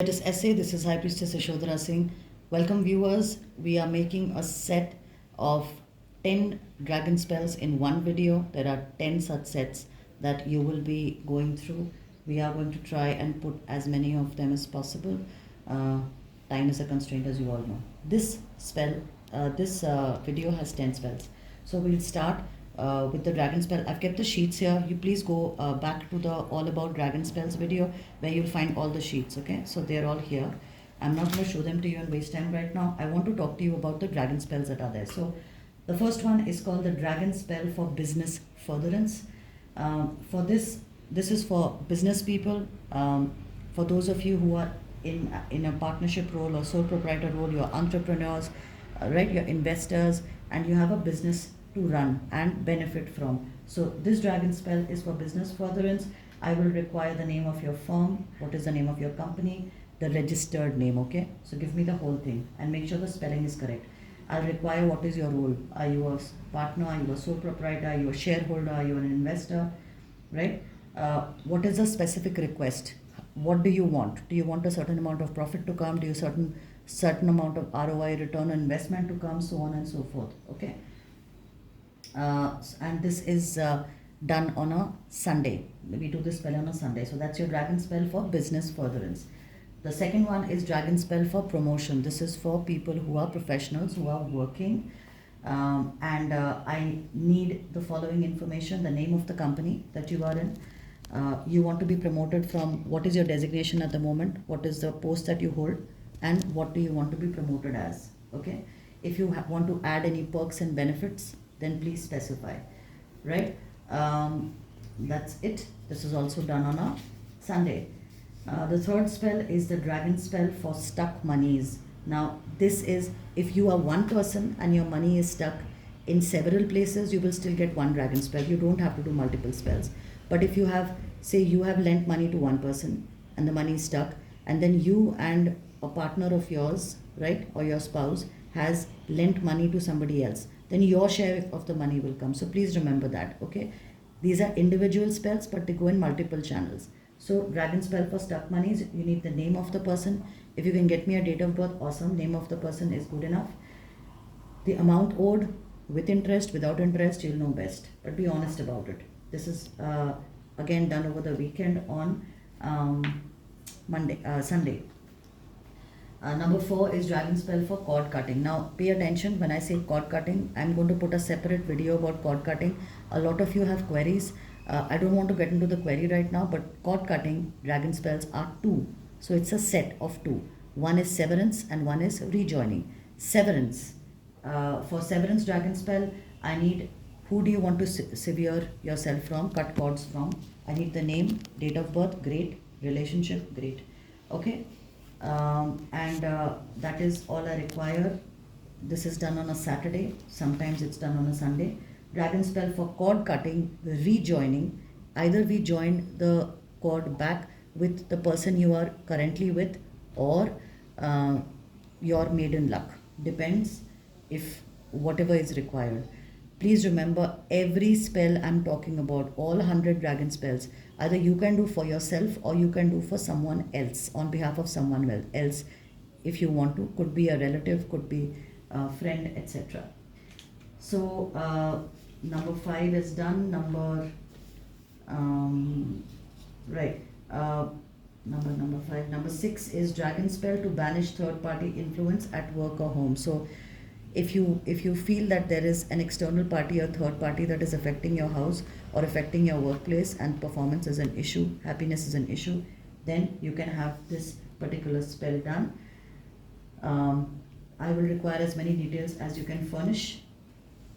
Let us essay. This is High Priestess Yashodhara Singh. Welcome viewers. We are making a set of 10 dragon spells in one video. There are 10 such sets that you will be going through. We are going to try and put as many of them as possible. Time is a constraint, as you all know. This video has 10 spells. So we'll start with the dragon spell. I've kept the sheets here. You please go back to the all about dragon spells video where you'll find all the sheets. Okay, so they're all here. I'm not going to show them to you and waste time right now. I want to talk to you about the dragon spells that are there. So the first one is called the dragon spell for business furtherance. For this is for business people. For those of you who are in a partnership role or sole proprietor role, you're entrepreneurs, right? You're investors, and you have a business to run and benefit from. So this dragon spell is for business furtherance. I will require the name of your firm. What is the name of your company? The registered name. Okay, so give me the whole thing and make sure the spelling is correct. I'll require what is your role. Are you a partner? Are you a sole proprietor? Are you a shareholder? Are you an investor? Right? What is the specific request? What do you want? Do you want a certain amount of profit to come? Do you certain amount of ROI, return on investment, to come? So on and so forth. Okay. And this is done on a Sunday. We do this spell on a Sunday. So that's your dragon spell for business furtherance. The second one is dragon spell for promotion. This is for people who are professionals, who are working. I need the following information: the name of the company that you are in. You want to be promoted from, what is your designation at the moment? What is the post that you hold? And what do you want to be promoted as? Okay. If you want to add any perks and benefits, then please specify. Right? That's it. This is also done on a Sunday. The third spell is the dragon spell for stuck monies. Now, this is if you are one person and your money is stuck in several places, you will still get one dragon spell. You don't have to do multiple spells. But if you have, say, you have lent money to one person and the money is stuck, and then you and a partner of yours, right, or your spouse has lent money to somebody else, then your share of the money will come. So please remember that. Okay, these are individual spells, but they go in multiple channels. So dragon spell for stuck monies, you need the name of the person. If you can get me a date of birth, awesome. Name of the person is good enough. The amount owed, with interest, without interest, you'll know best, but be honest about it. This is again done over the weekend on Sunday. Number 4 is dragon spell for cord cutting. Now pay attention when I say cord cutting. I'm going to put a separate video about cord cutting. A lot of you have queries. I don't want to get into the query right now, but cord cutting dragon spells are 2. So it's a set of 2. One is severance and one is rejoining. Severance. For severance dragon spell, I need, who do you want to sever yourself from, cut cords from? I need the name, date of birth, great. Relationship, great. Okay. That is all I require. This is done on a Saturday. Sometimes it's done on a Sunday. Dragon spell for cord cutting, rejoining. Either we join the cord back with the person you are currently with, or your maiden luck. Depends if whatever is required. Please remember, every spell I'm talking about, all 100 dragon spells, either you can do for yourself or you can do for someone else, on behalf of someone else, if you want to. Could be a relative, could be a friend, etc. So number 5 is done. Number 5. Number 6 is dragon spell to banish third party influence at work or home. So if you feel that there is an external party or third party that is affecting your house or affecting your workplace, and performance is an issue, happiness is an issue, then you can have this particular spell done. I will require as many details as you can furnish.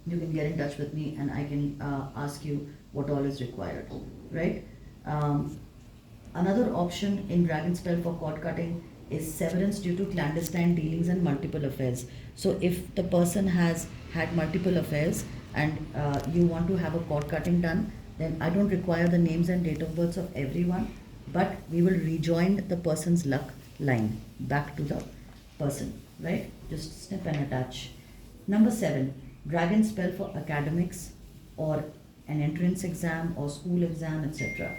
You can get in touch with me and I can ask you what all is required, right? Another option in dragon spell for cord cutting is severance due to clandestine dealings and multiple affairs. So if the person has had multiple affairs and you want to have a cord cutting done, then I don't require the names and date of births of everyone, but we will rejoin the person's luck line back to the person, right? Just snip and attach. Number 7, dragon spell for academics or an entrance exam or school exam, etc.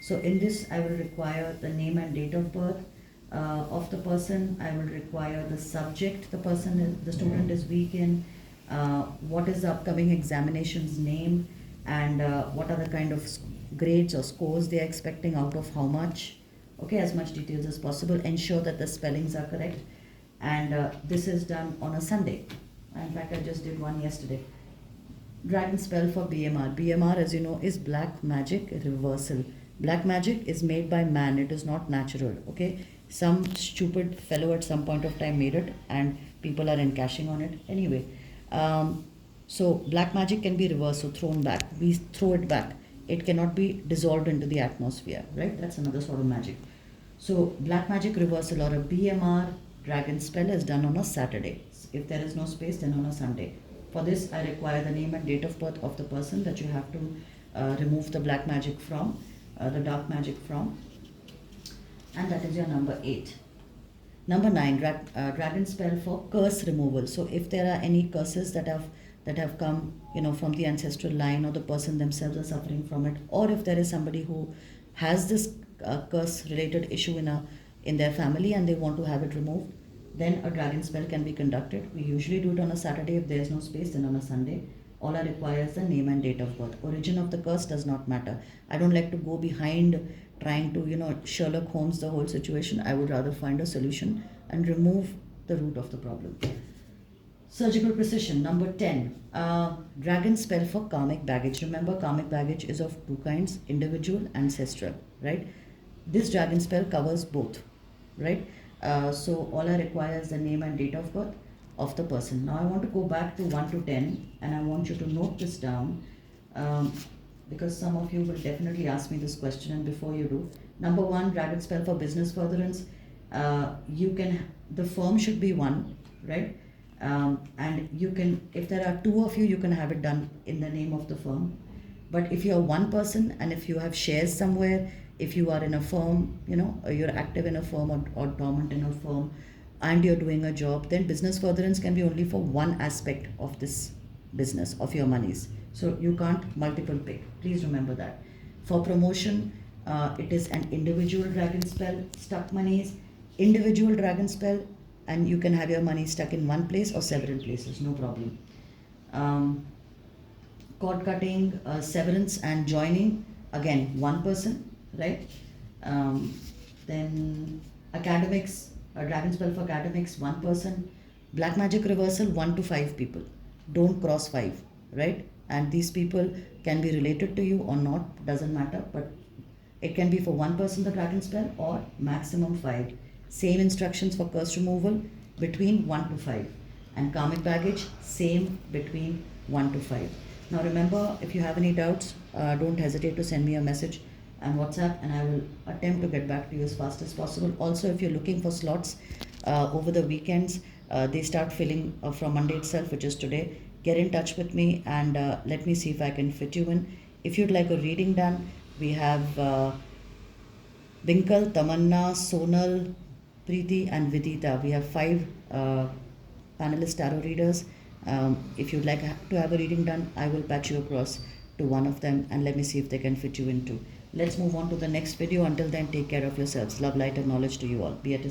So in this, I will require the name and date of birth, Of the person, I will require the subject the student is weak in, what is the upcoming examination's name, and what are the kind of grades or scores they are expecting, out of how much. Okay, as much details as possible. Ensure that the spellings are correct, and this is done on a Sunday. In fact, I just did one yesterday. Dragon spell for BMR. BMR, as you know, is black magic reversal. Black magic is made by man, it is not natural. Okay, some stupid fellow at some point of time made it, and people are encashing on it anyway. So black magic can be reversed, so thrown back. We throw it back. It cannot be dissolved into the atmosphere, right? That's another sort of magic. So black magic reversal or a BMR dragon spell is done on a Saturday. If there is no space, then on a Sunday. For this, I require the name and date of birth of the person that you have to remove the black magic from, the dark magic from, and that is your number 8. Number 9, dragon spell for curse removal. So if there are any curses that have come, from the ancestral line, or the person themselves are suffering from it, or if there is somebody who has this curse related issue in their family and they want to have it removed, then a dragon spell can be conducted. We usually do it on a Saturday. If there is no space, then on a Sunday. All I require is the name and date of birth. Origin of the curse does not matter. I don't like to go behind trying to, Sherlock Holmes the whole situation. I would rather find a solution and remove the root of the problem. Surgical precision, number 10. Dragon spell for karmic baggage. Remember, karmic baggage is of two kinds, individual, ancestral, right? This dragon spell covers both, right? So all I require is the name and date of birth of the person. Now I want to go back to 1 to 10, and I want you to note this down, because some of you will definitely ask me this question, and before you do, number 1, dragon spell for business furtherance. The firm should be 1, right? And you can, if there are 2 of you, you can have it done in the name of the firm. But if you're one person and if you have shares somewhere, if you are in a firm, you're active in a firm or dormant in a firm, and you're doing a job, then business furtherance can be only for one aspect of this business, of your monies. So you can't multiple pick. Please remember that. For promotion, it is an individual dragon spell, stuck monies, individual dragon spell, and you can have your money stuck in one place or several places, no problem. Cord cutting, severance, and joining, again, one person, right? Then academics, a dragon spell for academics, one person. Black magic reversal, 1 to 5 people. Don't cross 5, right? And these people can be related to you or not, doesn't matter, but it can be for one person, the dragon spell, or maximum 5. Same instructions for curse removal, between 1 to 5. And karmic baggage, same, between 1 to 5. Now remember, if you have any doubts, don't hesitate to send me a message on WhatsApp, and I will attempt to get back to you as fast as possible. Also, if you're looking for slots over the weekends, they start filling from Monday itself, which is today. Get in touch with me and let me see if I can fit you in. If you'd like a reading done, we have Binkal, Tamanna, Sonal, Preeti, and Vidita. We have 5 panelist tarot readers. If you'd like to have a reading done, I will patch you across to one of them, and let me see if they can fit you in too. Let's move on to the next video. Until then, take care of yourselves. Love, light, and knowledge to you all. Be at a